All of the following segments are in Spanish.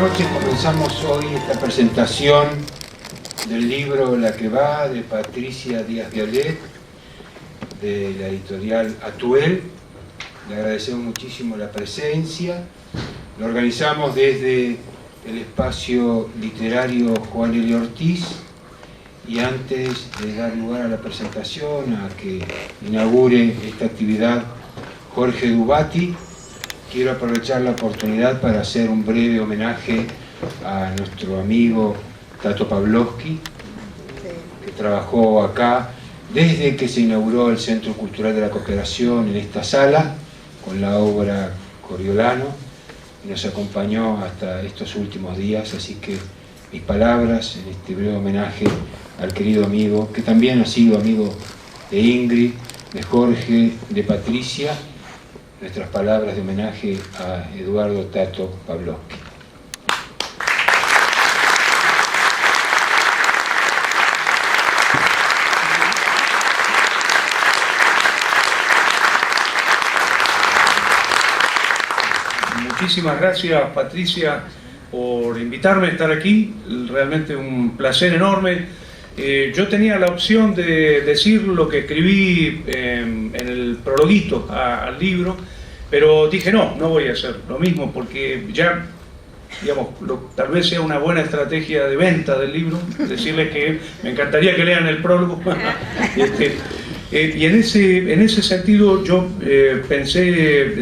noches. Comenzamos hoy esta presentación del libro La que va, de Patricia Díaz-Vialet, de la editorial Atuel. Le agradecemos muchísimo la presencia. Lo organizamos desde el espacio literario Juan L. Ortiz, y antes de dar lugar a la presentación, a que inaugure esta actividad Jorge Dubati, quiero aprovechar la oportunidad para hacer un breve homenaje a nuestro amigo Tato Pavlovsky, que trabajó acá desde que se inauguró el Centro Cultural de la Cooperación en esta sala, con la obra Coriolano, y nos acompañó hasta estos últimos días, así que mis palabras en este breve homenaje al querido amigo, que también ha sido amigo de Ingrid, de Jorge, de Patricia. Nuestras palabras de homenaje a Eduardo Tato Pavlovsky. Muchísimas gracias, Patricia, por invitarme a estar aquí. Realmente un placer enorme. Yo tenía la opción de decir lo que escribí en el prologuito al libro, pero dije no voy a hacer lo mismo, porque ya, digamos, tal vez sea una buena estrategia de venta del libro, decirles que me encantaría que lean el prólogo. Y en ese sentido yo pensé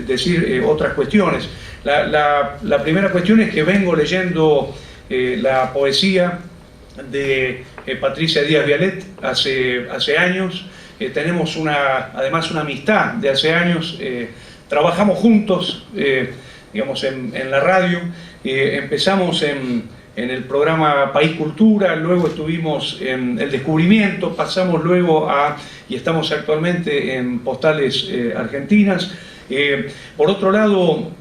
decir otras cuestiones. La primera cuestión es que vengo leyendo la poesía de Patricia Díaz-Vialet hace años. Tenemos además una amistad de hace años. Trabajamos juntos, digamos, en la radio. Empezamos en el programa País Cultura, luego estuvimos en El Descubrimiento, pasamos luego y estamos actualmente en Postales Argentinas. Por otro lado,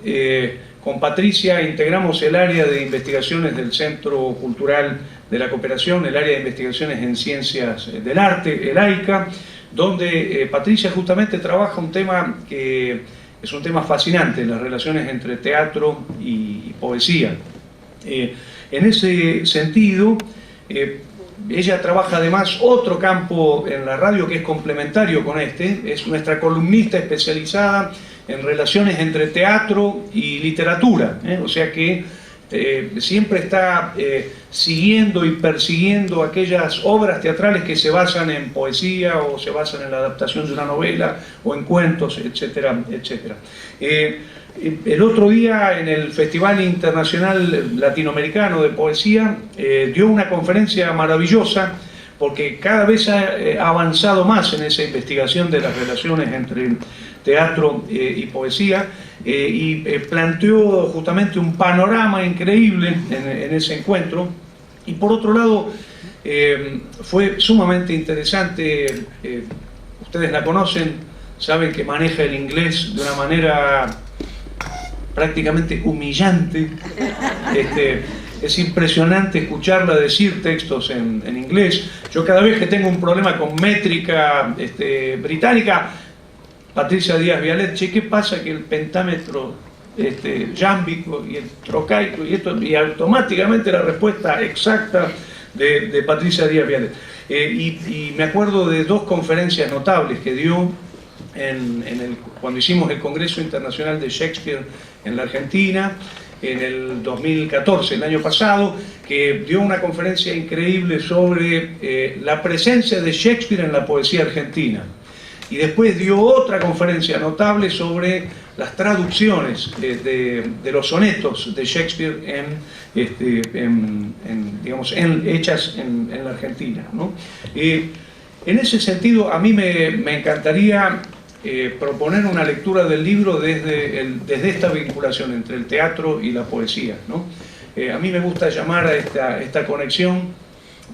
con Patricia integramos el área de investigaciones del Centro Cultural de la Cooperación, el área de investigaciones en ciencias del arte, el AICA, donde Patricia justamente trabaja un tema que es un tema fascinante, las relaciones entre teatro y poesía. En ese sentido, ella trabaja además otro campo en la radio que es complementario con este, es nuestra columnista especializada en relaciones entre teatro y literatura, o sea que siempre está siguiendo y persiguiendo aquellas obras teatrales que se basan en poesía o se basan en la adaptación de una novela o en cuentos, etcétera, etcétera. El otro día en el Festival Internacional Latinoamericano de Poesía dio una conferencia maravillosa, porque cada vez ha avanzado más en esa investigación de las relaciones entre teatro y poesía, y planteó justamente un panorama increíble en ese encuentro. Y por otro lado, fue sumamente interesante. Ustedes la conocen, saben que maneja el inglés de una manera prácticamente humillante. Es impresionante escucharla decir textos en inglés. Yo cada vez que tengo un problema con métrica británica, Patricia Díaz-Vialet, che, ¿qué pasa que el pentámetro yámbico y el trocaico y automáticamente la respuesta exacta de Patricia Díaz-Vialet? Y me acuerdo de dos conferencias notables que dio cuando hicimos el Congreso Internacional de Shakespeare en la Argentina, en el 2014, el año pasado, que dio una conferencia increíble sobre la presencia de Shakespeare en la poesía argentina. Y después dio otra conferencia notable sobre las traducciones de los sonetos de Shakespeare hechas en la Argentina, ¿no? En ese sentido, a mí me encantaría proponer una lectura del libro desde esta vinculación entre el teatro y la poesía, ¿no? A mí me gusta llamar a esta conexión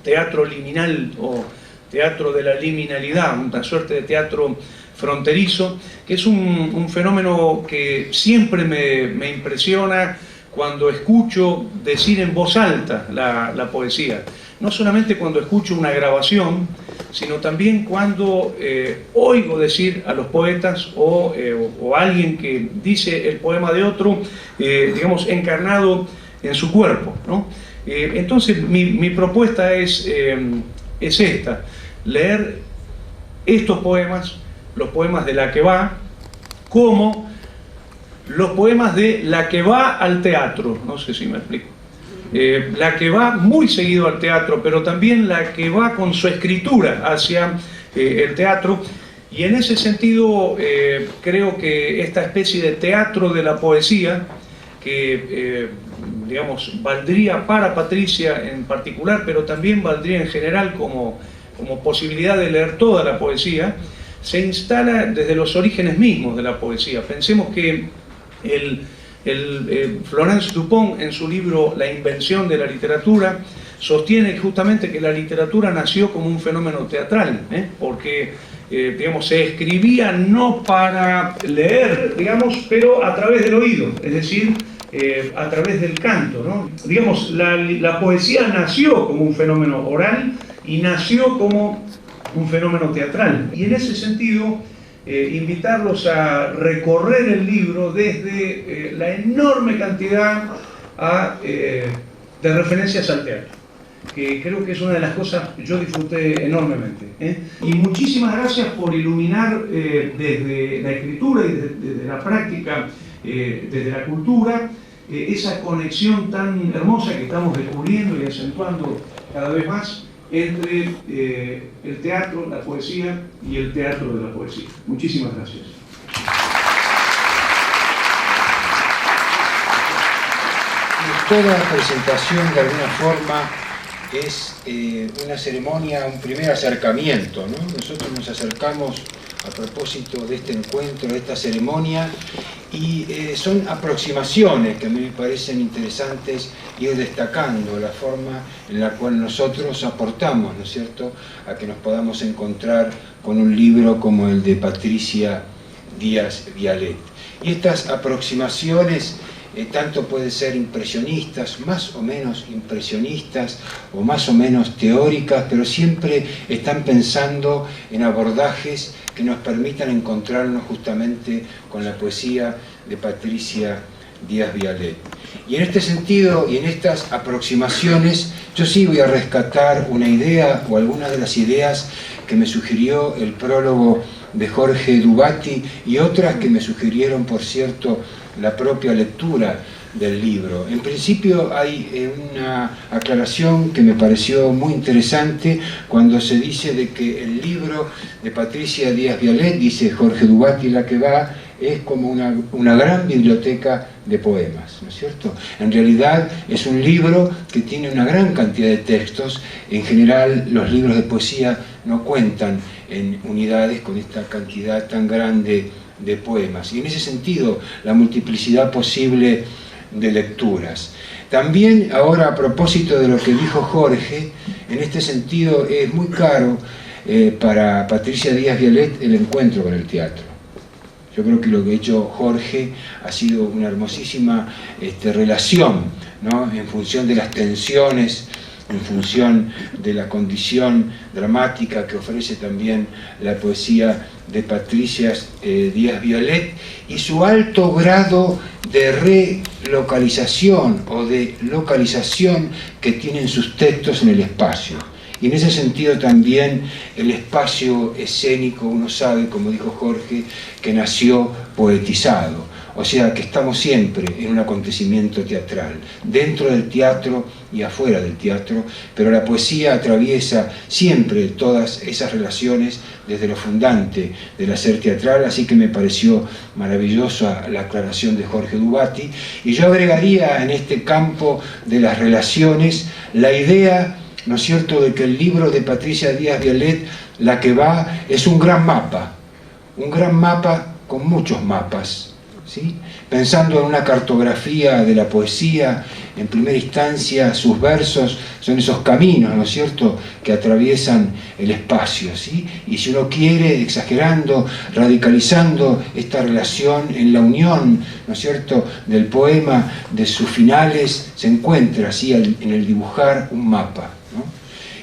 teatro liminal o teatro de la liminalidad, una suerte de teatro fronterizo, que es un fenómeno que siempre me impresiona cuando escucho decir en voz alta la poesía. No solamente cuando escucho una grabación, sino también cuando oigo decir a los poetas o alguien que dice el poema de otro, digamos, encarnado en su cuerpo, ¿no? Entonces mi propuesta es esta: leer estos poemas, los poemas de La que va, como los poemas de La que va al teatro. No sé si me explico. La que va muy seguido al teatro, pero también la que va con su escritura hacia el teatro. Y en ese sentido creo que esta especie de teatro de la poesía, que digamos valdría para Patricia en particular, pero también valdría en general como posibilidad de leer toda la poesía, se instala desde los orígenes mismos de la poesía. Pensemos que Florence Dupont, en su libro La invención de la literatura, sostiene justamente que la literatura nació como un fenómeno teatral, porque digamos, se escribía no para leer, digamos, pero a través del oído, es decir, a través del canto, ¿no? Digamos, la poesía nació como un fenómeno oral y nació como un fenómeno teatral. Y en ese sentido, invitarlos a recorrer el libro desde la enorme cantidad de referencias al teatro, que creo que es una de las cosas que yo disfruté enormemente. Y muchísimas gracias por iluminar desde la escritura y desde la práctica, desde la cultura, esa conexión tan hermosa que estamos descubriendo y acentuando cada vez más entre el teatro, la poesía y el teatro de la poesía. Muchísimas gracias. Toda presentación de alguna forma es una ceremonia, un primer acercamiento, ¿no? Nosotros nos acercamos a propósito de este encuentro, de esta ceremonia, y son aproximaciones que a mí me parecen interesantes ir destacando la forma en la cual nosotros aportamos, ¿no es cierto?, a que nos podamos encontrar con un libro como el de Patricia Díaz Vialet. Y estas aproximaciones tanto pueden ser impresionistas, más o menos impresionistas, o más o menos teóricas, pero siempre están pensando en abordajes que nos permitan encontrarnos justamente con la poesía de Patricia Díaz Vialet. Y en este sentido, y en estas aproximaciones, yo sí voy a rescatar una idea, o algunas de las ideas que me sugirió el prólogo de Jorge Dubati, y otras que me sugirieron, por cierto, la propia lectura del libro. En principio hay una aclaración que me pareció muy interesante cuando se dice de que el libro de Patricia Díaz Vialet, dice Jorge Dubati, La que va, es como una gran biblioteca de poemas, ¿no es cierto? En realidad es un libro que tiene una gran cantidad de textos. En general los libros de poesía no cuentan en unidades con esta cantidad tan grande de poemas, y en ese sentido la multiplicidad posible de lecturas. También ahora, a propósito de lo que dijo Jorge, en este sentido es muy caro para Patricia Díaz Vialet el encuentro con el teatro. Yo creo que lo que ha hecho Jorge ha sido una hermosísima relación, ¿no?, en función de las tensiones, en función de la condición dramática que ofrece también la poesía de Patricia Díaz Vialet, y su alto grado de relocalización o de localización que tienen sus textos en el espacio. Y en ese sentido también el espacio escénico, uno sabe, como dijo Jorge, que nació poetizado. O sea que estamos siempre en un acontecimiento teatral, dentro del teatro y afuera del teatro, pero la poesía atraviesa siempre todas esas relaciones desde lo fundante del hacer teatral, así que me pareció maravillosa la aclaración de Jorge Dubati. Y yo agregaría en este campo de las relaciones la idea, ¿no es cierto?, de que el libro de Patricia Díaz Vialet, La que va, es un gran mapa con muchos mapas, ¿sí? Pensando en una cartografía de la poesía, en primera instancia sus versos son esos caminos, ¿no es cierto?, que atraviesan el espacio, ¿sí? Y si uno quiere, exagerando, radicalizando esta relación en la unión, ¿no es cierto?, del poema, de sus finales, se encuentra así en el dibujar un mapa, ¿no?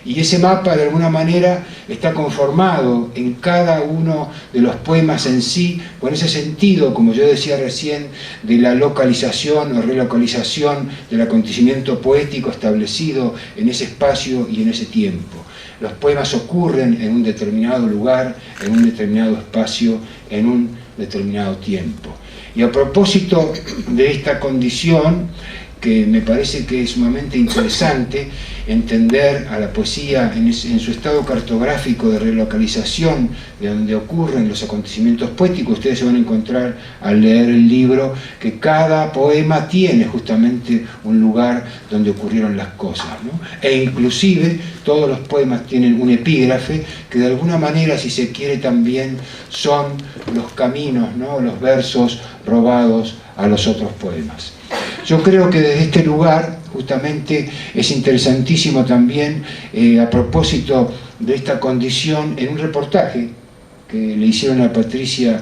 Y ese mapa de alguna manera está conformado en cada uno de los poemas en sí, con ese sentido, como yo decía recién, de la localización o relocalización del acontecimiento poético establecido en ese espacio y en ese tiempo. Los poemas ocurren en un determinado lugar, en un determinado espacio, en un determinado tiempo. Y a propósito de esta condición, que me parece que es sumamente interesante entender a la poesía en su estado cartográfico de relocalización, de donde ocurren los acontecimientos poéticos. Ustedes se van a encontrar al leer el libro que cada poema tiene justamente un lugar donde ocurrieron las cosas, ¿no? E inclusive todos los poemas tienen un epígrafe que de alguna manera, si se quiere, también son los caminos, ¿no? Los versos robados a los otros poemas. Yo creo que desde este lugar justamente es interesantísimo también, a propósito de esta condición, en un reportaje que le hicieron a Patricia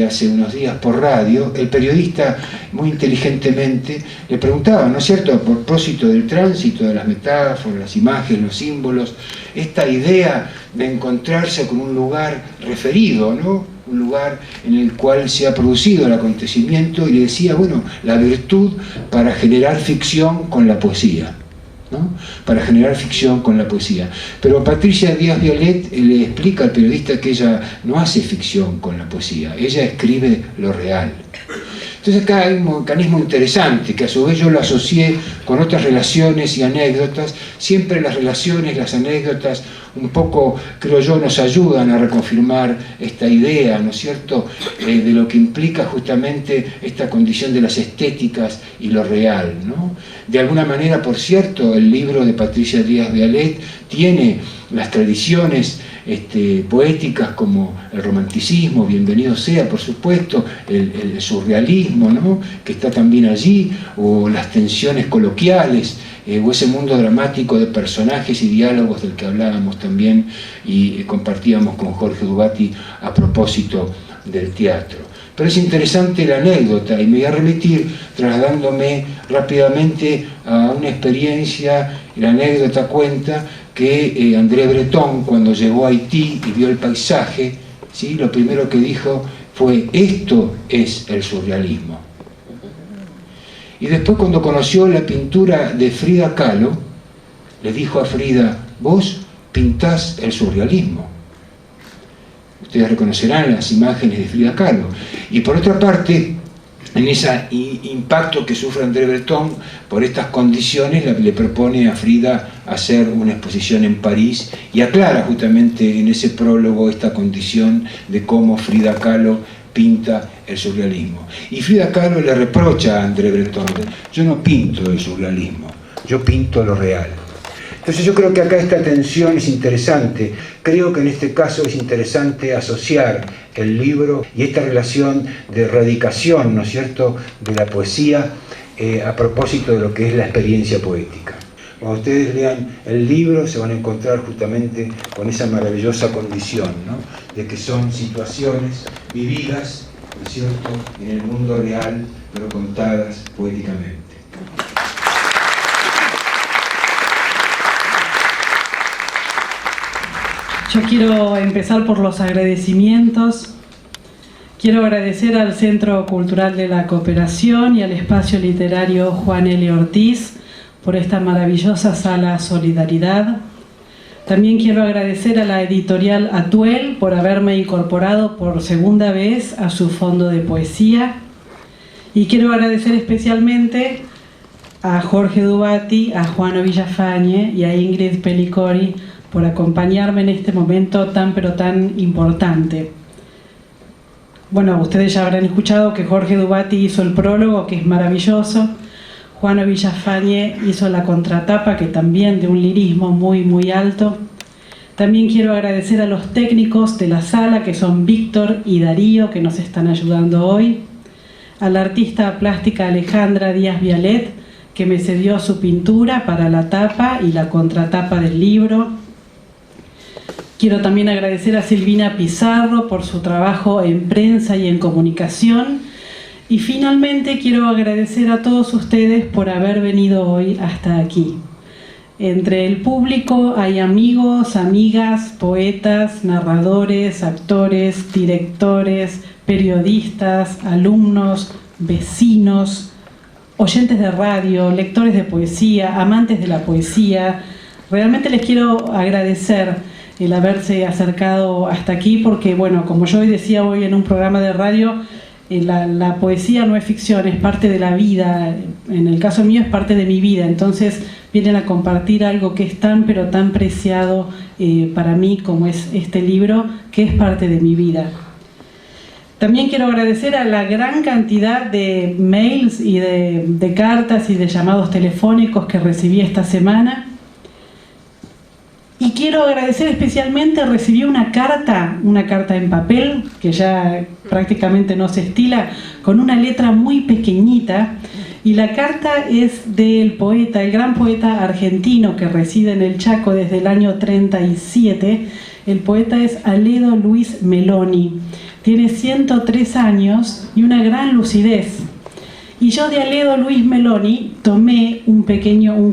hace unos días por radio, el periodista muy inteligentemente le preguntaba, ¿no es cierto?, a propósito del tránsito, de las metáforas, las imágenes, los símbolos, esta idea de encontrarse con un lugar referido, ¿no?, un lugar en el cual se ha producido el acontecimiento, y le decía, bueno, la virtud para generar ficción con la poesía, ¿no? Para generar ficción con la poesía. Pero Patricia Díaz Violet le explica al periodista que ella no hace ficción con la poesía, ella escribe lo real. Entonces acá hay un mecanismo interesante, que a su vez yo lo asocié con otras relaciones y anécdotas. Siempre las relaciones, las anécdotas, un poco, creo yo, nos ayudan a reconfirmar esta idea, ¿no es cierto?, de lo que implica justamente esta condición de las estéticas y lo real, ¿no? De alguna manera, por cierto, el libro de Patricia Díaz Violet tiene las tradiciones poéticas como el romanticismo, bienvenido sea, por supuesto, el surrealismo, ¿no?, que está también allí, o las tensiones coloquiales, o ese mundo dramático de personajes y diálogos del que hablábamos también y compartíamos con Jorge Dubati a propósito del teatro. Pero es interesante la anécdota, y me voy a remitir trasladándome rápidamente a una experiencia. La anécdota cuenta que André Breton, cuando llegó a Haití y vio el paisaje, ¿sí?, lo primero que dijo fue: esto es el surrealismo. Y después, cuando conoció la pintura de Frida Kahlo, le dijo a Frida: vos pintás el surrealismo. Ustedes reconocerán las imágenes de Frida Kahlo. Y por otra parte, en ese impacto que sufre André Breton por estas condiciones, le propone a Frida hacer una exposición en París, y aclara justamente en ese prólogo esta condición de cómo Frida Kahlo pinta el surrealismo. Y Frida Kahlo le reprocha a André Breton: yo no pinto el surrealismo, yo pinto lo real. Entonces yo creo que acá esta tensión es interesante. Creo que en este caso es interesante asociar el libro y esta relación de radicación, ¿no es cierto?, de la poesía a propósito de lo que es la experiencia poética. Cuando ustedes lean el libro se van a encontrar justamente con esa maravillosa condición, ¿no?, de que son situaciones vividas, ¿no es cierto?, en el mundo real, pero contadas poéticamente. Yo quiero empezar por los agradecimientos. Quiero agradecer al Centro Cultural de la Cooperación y al Espacio Literario Juan L. Ortiz por esta maravillosa sala Solidaridad. También quiero agradecer a la editorial Atuel por haberme incorporado por segunda vez a su fondo de poesía. Y quiero agradecer especialmente a Jorge Dubati, a Juano Villafañe y a Ingrid Pellicori por acompañarme en este momento tan pero tan importante. Bueno, ustedes ya habrán escuchado que Jorge Dubati hizo el prólogo, que es maravilloso. Juano Villafañe hizo la contratapa, que también de un lirismo muy muy alto. También quiero agradecer a los técnicos de la sala, que son Víctor y Darío, que nos están ayudando hoy. A la artista plástica Alejandra Díaz Violet, que me cedió su pintura para la tapa y la contratapa del libro. Quiero también agradecer a Silvina Pizarro por su trabajo en prensa y en comunicación. Y finalmente quiero agradecer a todos ustedes por haber venido hoy hasta aquí. Entre el público hay amigos, amigas, poetas, narradores, actores, directores, periodistas, alumnos, vecinos, oyentes de radio, lectores de poesía, amantes de la poesía. Realmente les quiero agradecer el haberse acercado hasta aquí porque, bueno, como yo hoy decía hoy en un programa de radio, la poesía no es ficción, es parte de la vida. En el caso mío es parte de mi vida, entonces vienen a compartir algo que es tan pero tan preciado para mí como es este libro, que es parte de mi vida. También quiero agradecer a la gran cantidad de mails y de cartas y de llamados telefónicos que recibí esta semana. Y quiero agradecer especialmente, recibí una carta en papel, que ya prácticamente no se estila, con una letra muy pequeñita. Y la carta es del poeta, el gran poeta argentino que reside en el Chaco desde el año 37. El poeta es Aledo Luis Meloni. Tiene 103 años y una gran lucidez. Y yo de Aledo Luis Meloni tomé un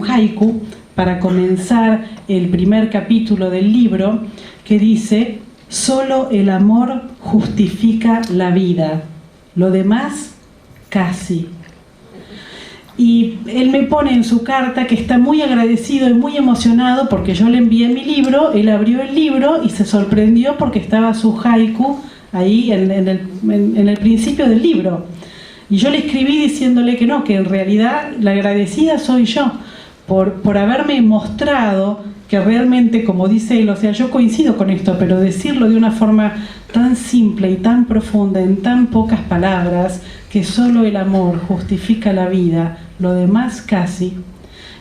haiku para comenzar el primer capítulo del libro, que dice: solo el amor justifica la vida, lo demás casi. Y él me pone en su carta que está muy agradecido y muy emocionado porque yo le envié mi libro. Él abrió el libro y se sorprendió porque estaba su haiku ahí en el principio del libro. Y yo le escribí diciéndole que no, que en realidad la agradecida soy yo por haberme mostrado que realmente, como dice él, o sea, yo coincido con esto, pero decirlo de una forma tan simple y tan profunda, en tan pocas palabras, que solo el amor justifica la vida, lo demás casi.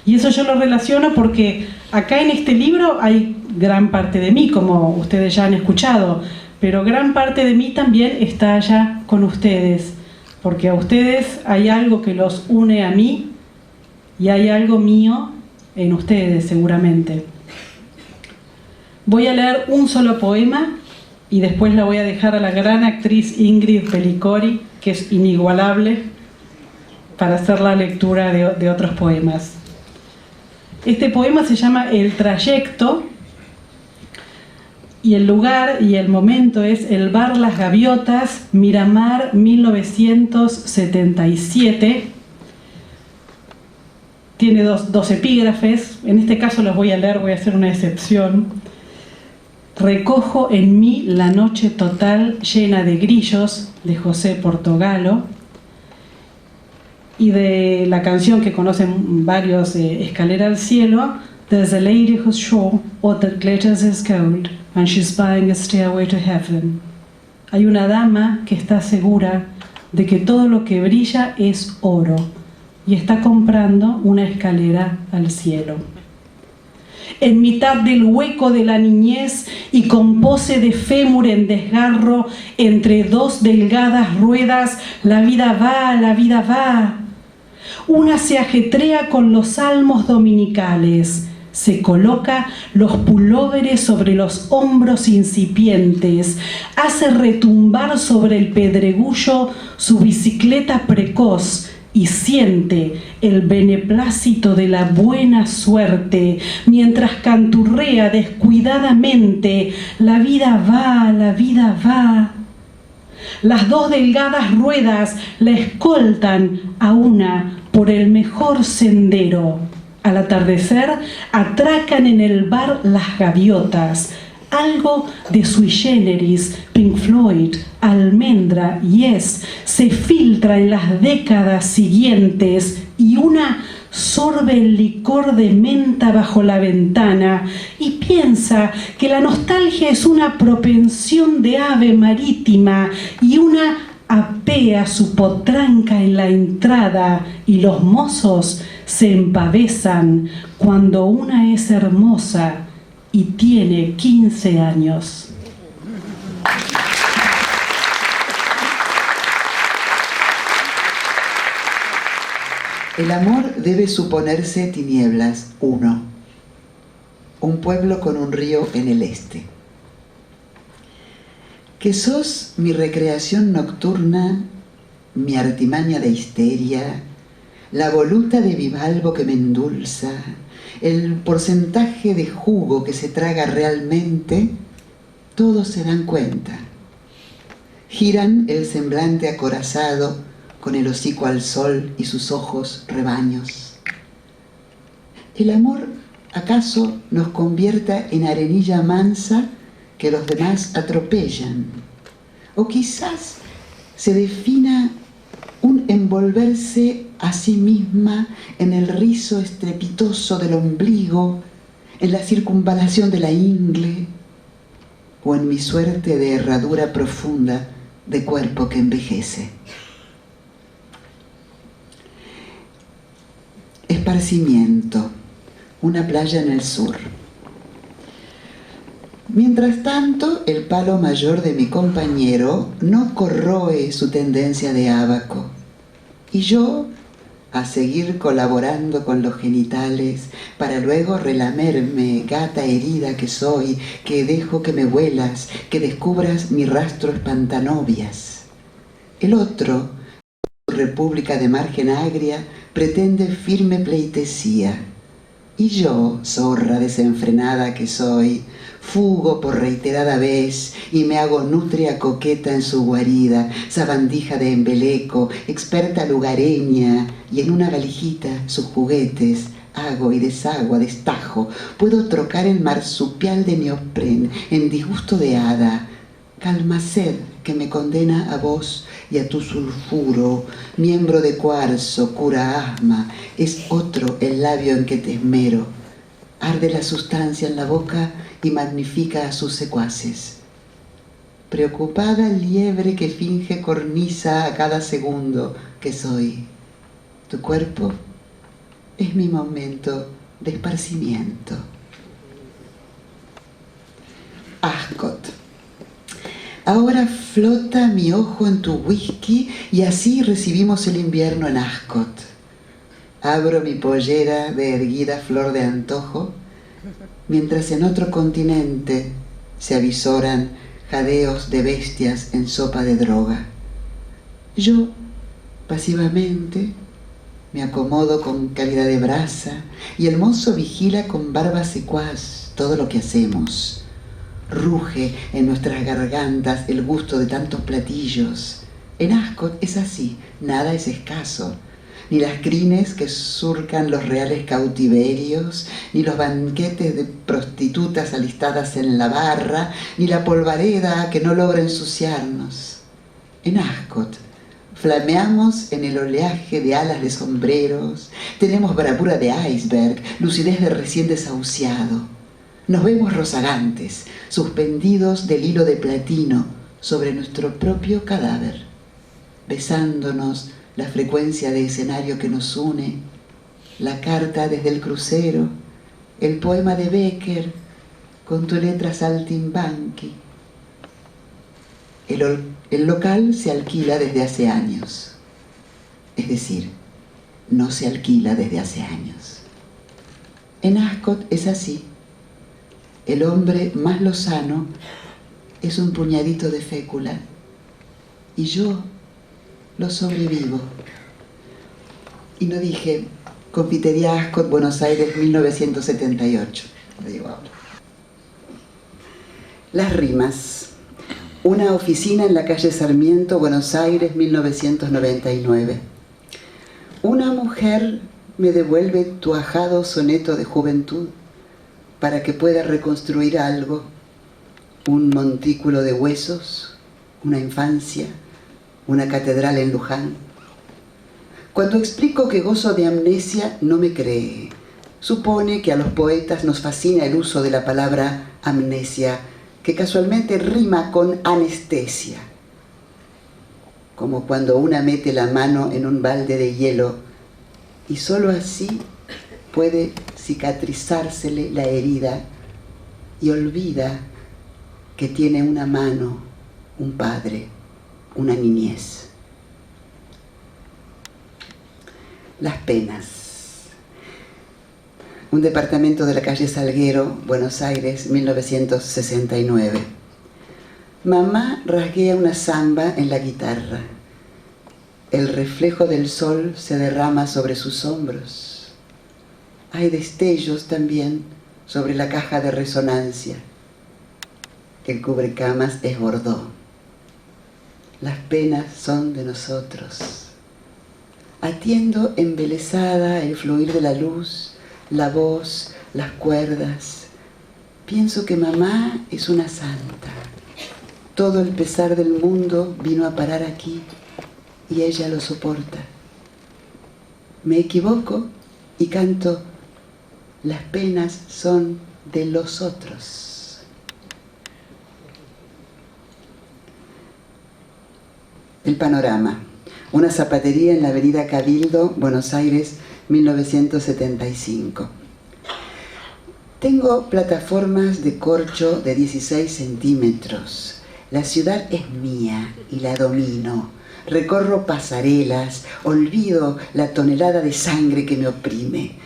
Y eso yo lo relaciono porque acá en este libro hay gran parte de mí, como ustedes ya han escuchado, pero gran parte de mí también está allá con ustedes, porque a ustedes hay algo que los une a mí y hay algo mío en ustedes seguramente. Voy a leer un solo poema y después la voy a dejar a la gran actriz Ingrid Pellicori, que es inigualable, para hacer la lectura de otros poemas. Este poema se llama El Trayecto y el lugar y el momento es el Bar Las Gaviotas, Miramar, 1977. Tiene dos epígrafes, en este caso los voy a leer, voy a hacer una excepción. Recojo en mí la noche total llena de grillos, de José Portogallo, y de la canción que conocen varios, Escalera al cielo, There's a lady who's sure all that glitters is gold, and she's buying a stairway to heaven. Hay una dama que está segura de que todo lo que brilla es oro, y está comprando una escalera al cielo. En mitad del hueco de la niñez y con pose de fémur en desgarro, entre dos delgadas ruedas, la vida va, la vida va. Una se ajetrea con los salmos dominicales, se coloca los pulóveres sobre los hombros incipientes, hace retumbar sobre el pedregullo su bicicleta precoz, y siente el beneplácito de la buena suerte mientras canturrea descuidadamente: la vida va, la vida va. Las dos delgadas ruedas la escoltan a una por el mejor sendero. Al atardecer atracan en el bar Las Gaviotas. Algo de Sui Generis, Pink Floyd, Almendra, Yes, se filtra en las décadas siguientes y una sorbe el licor de menta bajo la ventana y piensa que la nostalgia es una propensión de ave marítima y una apea su potranca en la entrada y los mozos se empavezan cuando una es hermosa y tiene 15 años. El amor debe suponerse tinieblas, 1. Un pueblo con un río en el este. Que sos mi recreación nocturna, mi artimaña de histeria, la voluta de bivalvo que me endulza, el porcentaje de jugo que se traga realmente, todos se dan cuenta. Giran el semblante acorazado con el hocico al sol y sus ojos rebaños. ¿El amor acaso nos convierta en arenilla mansa que los demás atropellan? O quizás se defina un envolverse a sí misma en el rizo estrepitoso del ombligo, en la circunvalación de la ingle, o en mi suerte de herradura profunda de cuerpo que envejece. Esparcimiento, una playa en el sur. Mientras tanto, el palo mayor de mi compañero no corroe su tendencia de ábaco, y yo, a seguir colaborando con los genitales, para luego relamerme, gata herida que soy, que dejo que me huelas, que descubras mi rastro espantanovias. El otro, su república de margen agria, pretende firme pleitesía, y yo, zorra desenfrenada que soy, fugo por reiterada vez y me hago nutria coqueta en su guarida, sabandija de embeleco, experta lugareña, y en una valijita sus juguetes hago y deshago a destajo. Puedo trocar el marsupial de neopren en disgusto de hada, calmaced que me condena a vos y a tu sulfuro, miembro de cuarzo, cura asma, es otro el labio en que te esmero. Arde la sustancia en la boca y magnifica a sus secuaces. Preocupada liebre que finge cornisa a cada segundo que soy. Tu cuerpo es mi momento de esparcimiento. Ascot. Ahora flota mi ojo en tu whisky y así recibimos el invierno en Ascot. Abro mi pollera de erguida flor de antojo, mientras en otro continente se avisoran jadeos de bestias en sopa de droga. Yo, pasivamente, me acomodo con calidad de brasa y el mozo vigila con barba secuaz todo lo que hacemos. Ruge en nuestras gargantas el gusto de tantos platillos. En Ascot es así, nada es escaso. Ni las crines que surcan los reales cautiverios, ni los banquetes de prostitutas alistadas en la barra, ni la polvareda que no logra ensuciarnos. En Ascot flameamos en el oleaje de alas de sombreros, tenemos bravura de iceberg, lucidez de recién desahuciado. Nos vemos rozagantes, suspendidos del hilo de platino sobre nuestro propio cadáver, besándonos la frecuencia de escenario que nos une, la carta desde el crucero, el poema de Becker con tu letra saltimbanqui. El local se alquila desde hace años, es decir, no se alquila desde hace años. En Ascot es así. El hombre más lozano es un puñadito de fécula y yo lo sobrevivo. Y no dije Confitería Ascot, Buenos Aires, 1978. Lo digo ahora. Las rimas. Una oficina en la calle Sarmiento, Buenos Aires, 1999. Una mujer me devuelve tu ajado soneto de juventud para que pueda reconstruir algo, un montículo de huesos, una infancia, una catedral en Luján. Cuando explico que gozo de amnesia, no me cree. Supone que a los poetas nos fascina el uso de la palabra amnesia, que casualmente rima con anestesia. Como cuando una mete la mano en un balde de hielo y solo así puede cicatrizársele la herida y olvida que tiene una mano, un padre, una niñez. Las penas. Un departamento de la calle Salguero, Buenos Aires, 1969. Mamá rasguea una samba en la guitarra. El reflejo del sol se derrama sobre sus hombros. Hay destellos también sobre la caja de resonancia. El cubrecamas es Bordeaux. Las penas son de nosotros. Atiendo embelesada el fluir de la luz, la voz, las cuerdas. Pienso que mamá es una santa. Todo el pesar del mundo vino a parar aquí y ella lo soporta. Me equivoco y canto, las penas son de los otros. El panorama. Una zapatería en la avenida Cabildo, Buenos Aires, 1975. Tengo plataformas de corcho de 16 centímetros. La ciudad es mía y la domino. Recorro pasarelas, olvido la tonelada de sangre que me oprime.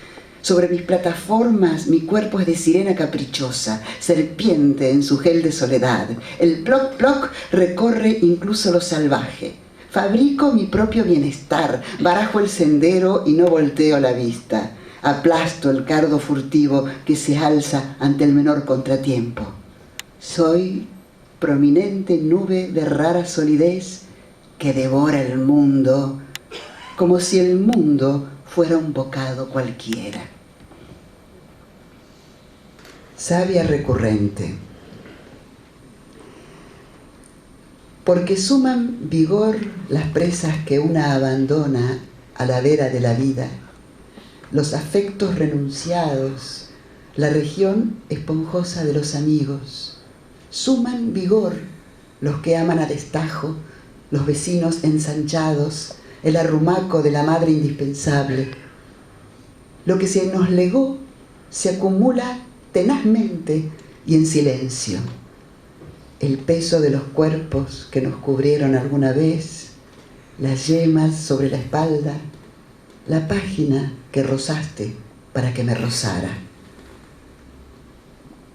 Sobre mis plataformas mi cuerpo es de sirena caprichosa, serpiente en su gel de soledad. El ploc ploc recorre incluso lo salvaje. Fabrico mi propio bienestar, barajo el sendero y no volteo la vista. Aplasto el cardo furtivo que se alza ante el menor contratiempo. Soy prominente nube de rara solidez que devora el mundo como si el mundo fuera un bocado cualquiera. Savia recurrente. Porque suman vigor las presas que una abandona a la vera de la vida, los afectos renunciados, la región esponjosa de los amigos. Suman vigor los que aman a destajo, los vecinos ensanchados, el arrumaco de la madre indispensable. Lo que se nos legó se acumula tenazmente y en silencio. El peso de los cuerpos que nos cubrieron alguna vez, las yemas sobre la espalda, la página que rozaste para que me rozara.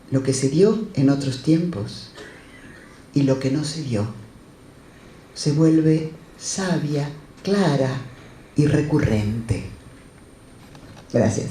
Lo que se dio en otros tiempos y lo que no se dio se vuelve sabia, clara y recurrente. Gracias.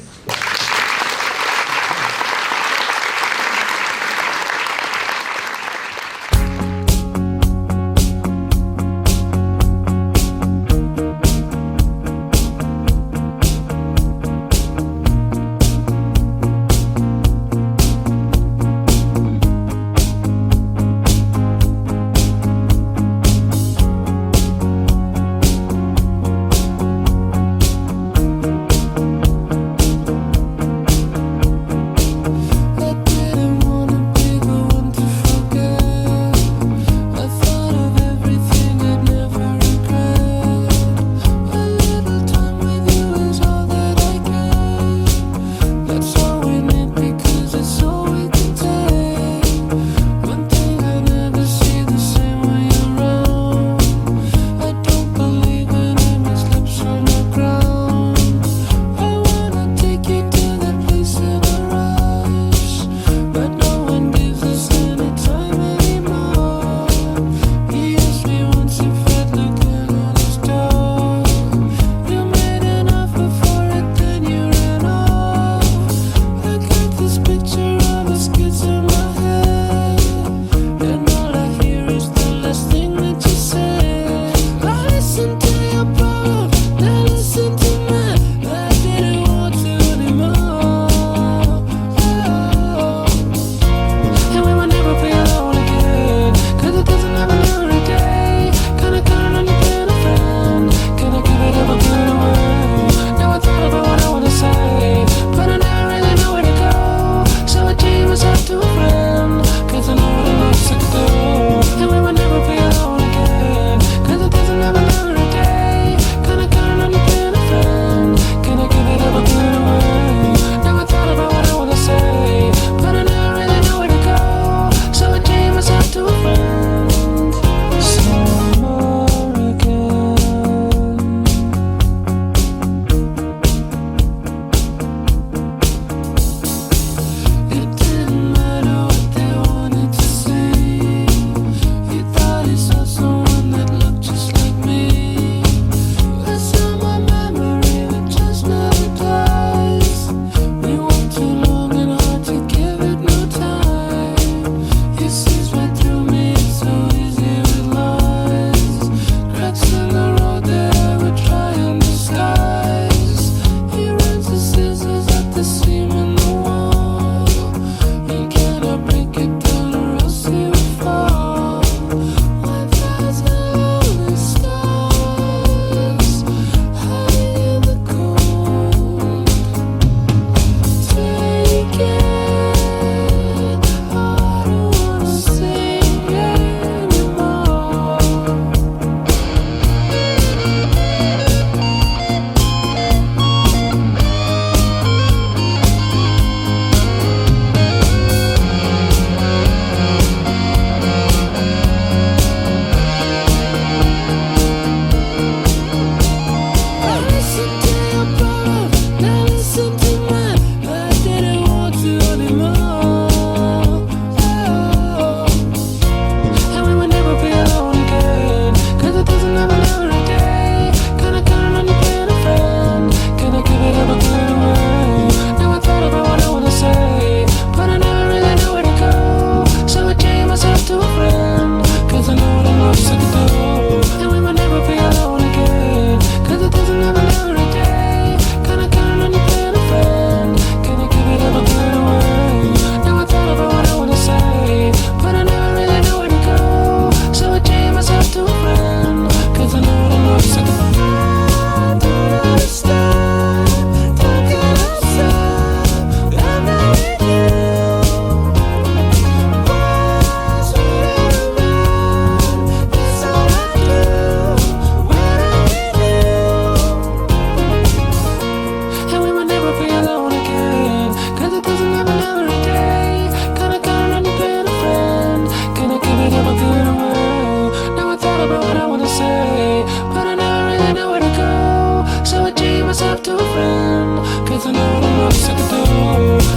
rhythm of the second door.